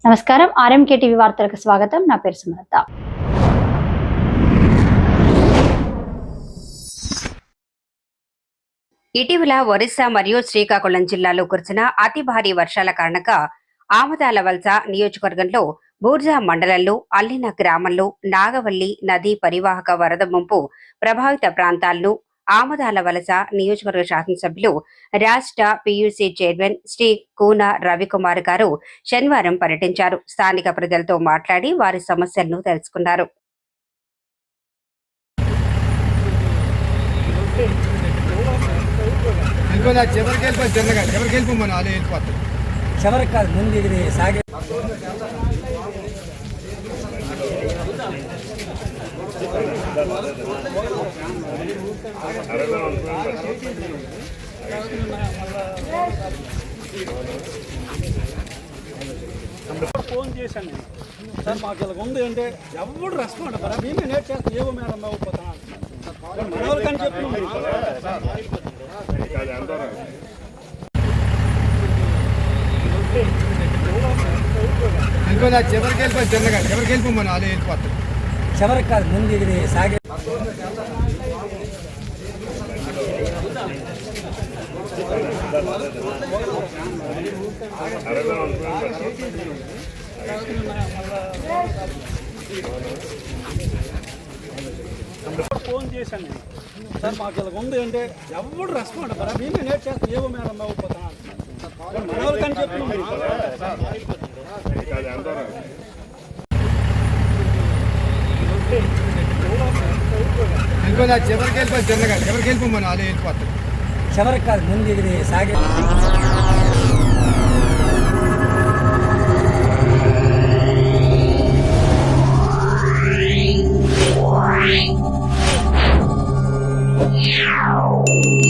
నమస్కారం RMK TV వార్తలకు స్వాగతం. నా పేరు సుమలత. ఇటీవల ఒరిస్సా మరియు శ్రీకాకుళం జిల్లాలో కురిసిన అతి భారీ వర్షాల కారణంగా ఆమదాల వలస నియోజకవర్గంలో బూర్జా మండలంలో అల్లిన గ్రామంలో నాగవల్లి నదీ పరివాహక వరద ముంపు ప్రభావిత ప్రాంతాలను ఆమదాల వలస నియోజకవర్గ శాసనసభ్యులు రాష్ట్ర పియూసీ చైర్మన్ శ్రీ కూన రవికుమార్ గారు శనివారం పర్యటించారు. స్థానిక ప్రజలతో మాట్లాడి వారి సమస్యలను తెలుసుకున్నారు. చివరికి కాదు ముందు ఇది సాగే ఫోన్ చేశాను సార్, మాకు ఇలా ఉంది అంటే ఎవరు రెస్పాండ్ అవ్వరా? మేమే నేట్ చేస్తాం, ఏవో మేడం అవ్వకపోతాం మన వాళ్ళకని చెప్పి చివరికి కాదు ముందు ఇది సాగే ఫోన్ చేశాను సార్, మాకు ఇలా ఉంది అంటే ఎవరు రెస్పాండ్ అవ్వరా? మేమే నేట్ చేస్తాం, ఏవో మేడం అవ్వకపోతాం మన వాళ్ళకని చెప్పి చివరికి కాదు ముందు ఇది సాగే Wow.